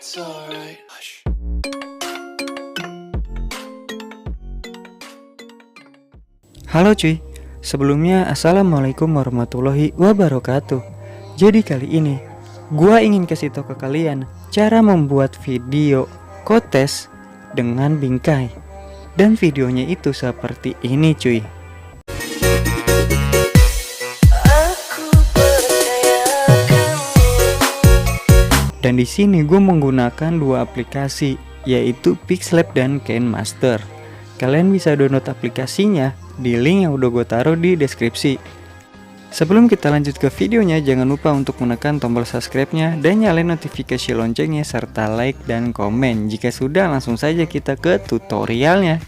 It's alright. Halo cuy, sebelumnya assalamualaikum warahmatullahi wabarakatuh. Jadi kali ini gua ingin kasih tahu ke kalian cara membuat video kontes dengan Bingkai. Dan videonya itu seperti ini cuy. Dan di sini gue menggunakan dua aplikasi, yaitu PIXELLAB dan Kinemaster. Kalian bisa download aplikasinya di link yang udah gue taruh di deskripsi. Sebelum kita lanjut ke videonya, jangan lupa untuk menekan tombol subscribe-nya dan nyalain notifikasi loncengnya serta like dan komen. Jika sudah, langsung saja kita ke tutorialnya.